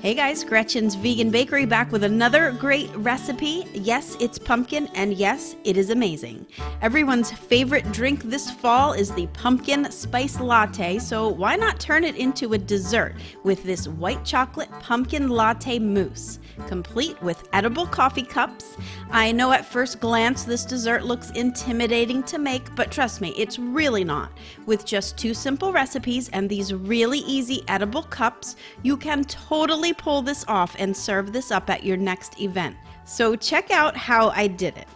Hey guys, Gretchen's Vegan Bakery back with another great recipe. Yes, it's pumpkin, and yes, it is amazing. Everyone's favorite drink this fall is the pumpkin spice latte, so why not turn it into a dessert with this white chocolate pumpkin latte mousse, complete with edible coffee cups. I know at first glance this dessert looks intimidating to make, but trust me, it's really not. With just 2 simple recipes and these really easy edible cups, you can totally pull this off and serve this up at your next event. So check out how I did it.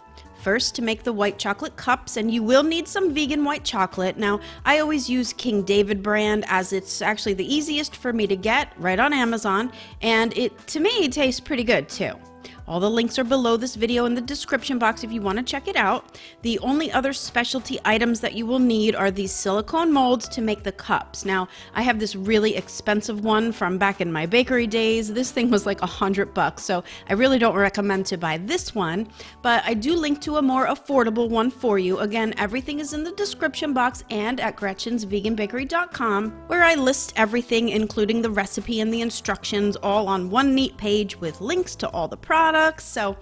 First, to make the white chocolate cups, and you will need some vegan white chocolate. Now, I always use King David brand as it's actually the easiest for me to get right on Amazon, and to me, tastes pretty good too. All the links are below this video in the description box if you want to check it out. The only other specialty items that you will need are these silicone molds to make the cups. Now, I have this really expensive one from back in my bakery days. This thing was like $100, so I really don't recommend to buy this one, but I do link to a more affordable one for you. Again, everything is in the description box and at gretchensveganbakery.com, where I list everything, including the recipe and the instructions, all on one neat page with links to all the products. So,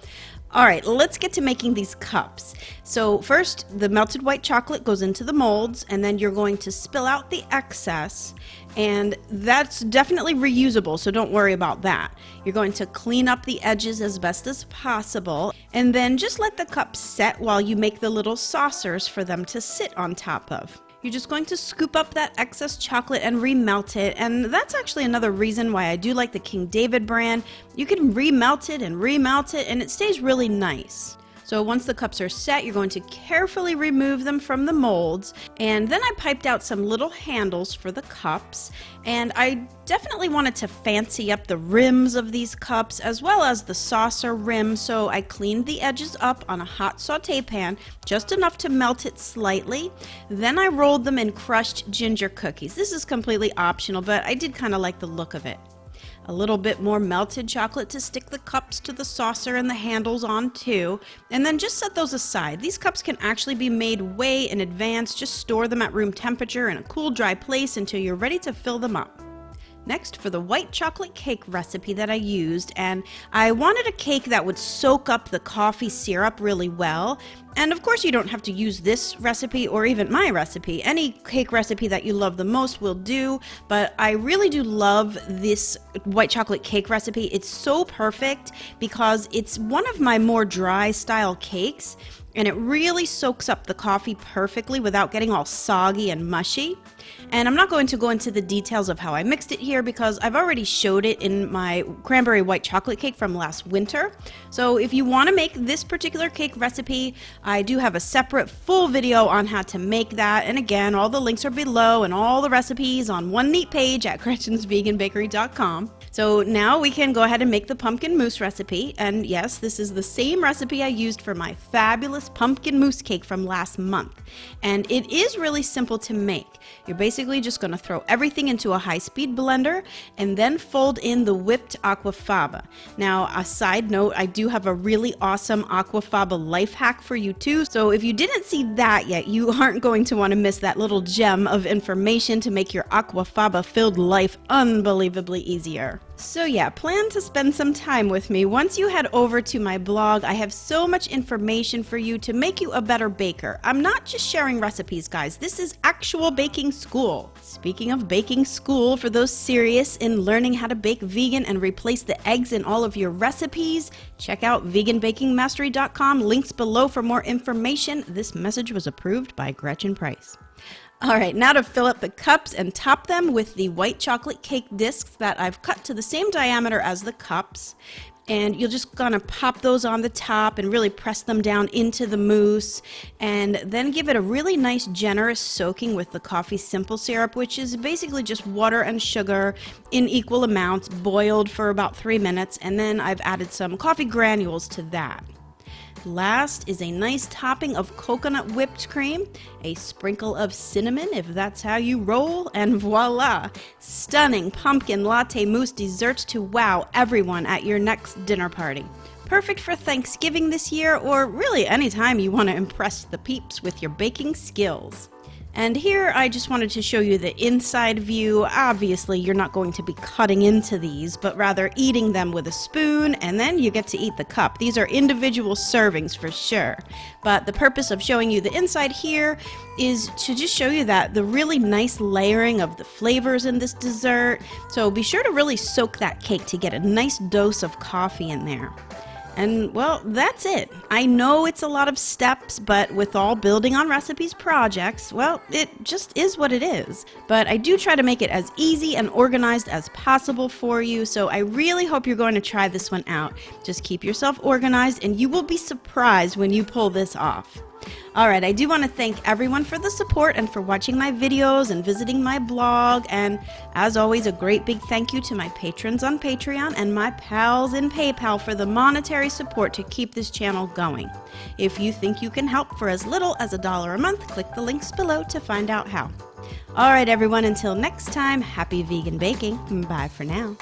all right, let's get to making these cups. So first, the melted white chocolate goes into the molds, and then you're going to spill out the excess, and that's definitely reusable, so don't worry about that. You're going to clean up the edges as best as possible, and then just let the cups set while you make the little saucers for them to sit on top of. You're just going to scoop up that excess chocolate and remelt it, and that's actually another reason why I do like the King David brand. You can remelt it, and it stays really nice. So once the cups are set, you're going to carefully remove them from the molds, and then I piped out some little handles for the cups, and I definitely wanted to fancy up the rims of these cups as well as the saucer rim, so I cleaned the edges up on a hot saute pan, just enough to melt it slightly. Then I rolled them in crushed ginger cookies. This is completely optional, but I did kind of like the look of it. A little bit more melted chocolate to stick the cups to the saucer and the handles on too, and then just set those aside. These cups can actually be made way in advance. Just store them at room temperature in a cool, dry place until you're ready to fill them up. Next, for the white chocolate cake recipe that I used, and I wanted a cake that would soak up the coffee syrup really well. And of course, you don't have to use this recipe or even my recipe. Any cake recipe that you love the most will do, but I really do love this white chocolate cake recipe. It's so perfect because it's one of my more dry style cakes, and it really soaks up the coffee perfectly without getting all soggy and mushy. And I'm not going to go into the details of how I mixed it here because I've already showed it in my cranberry white chocolate cake from last winter. So if you want to make this particular cake recipe, I do have a separate full video on how to make that. And again, all the links are below and all the recipes on one neat page at gretchensveganbakery.com. So now we can go ahead and make the pumpkin mousse recipe. And yes, this is the same recipe I used for my fabulous pumpkin mousse cake from last month. And it is really simple to make. You're basically just going to throw everything into a high-speed blender and then fold in the whipped aquafaba. Now, a side note, I do have a really awesome aquafaba life hack for you too. So if you didn't see that yet, you aren't going to want to miss that little gem of information to make your aquafaba-filled life unbelievably easier. So yeah, plan to spend some time with me. Once you head over to my blog, I have so much information for you to make you a better baker. I'm not just sharing recipes, guys. This is actual baking school. Speaking of baking school, for those serious in learning how to bake vegan and replace the eggs in all of your recipes, check out veganbakingmastery.com. Links below for more information. This message was approved by Gretchen Price. All right, now to fill up the cups and top them with the white chocolate cake discs that I've cut to the same diameter as the cups. And you're just gonna pop those on the top and really press them down into the mousse, and then give it a really nice generous soaking with the coffee simple syrup, which is basically just water and sugar in equal amounts, boiled for about 3 minutes, and then I've added some coffee granules to that. Last is a nice topping of coconut whipped cream, a sprinkle of cinnamon if that's how you roll, and voila! Stunning pumpkin latte mousse desserts to wow everyone at your next dinner party. Perfect for Thanksgiving this year, or really anytime you want to impress the peeps with your baking skills. And here I just wanted to show you the inside view. Obviously, you're not going to be cutting into these, but rather eating them with a spoon, and then you get to eat the cup. These are individual servings for sure. But the purpose of showing you the inside here is to just show you that the really nice layering of the flavors in this dessert. So be sure to really soak that cake to get a nice dose of coffee in there. And well, that's it. I know it's a lot of steps, but with all building on recipes projects, well, it just is what it is. But I do try to make it as easy and organized as possible for you, so I really hope you're going to try this one out. Just keep yourself organized and you will be surprised when you pull this off. Alright, I do want to thank everyone for the support and for watching my videos and visiting my blog, and as always, a great big thank you to my patrons on Patreon and my pals in PayPal for the monetary support to keep this channel going. If you think you can help for as little as $1 a month, click the links below to find out how. Alright everyone, until next time, happy vegan baking. Bye for now.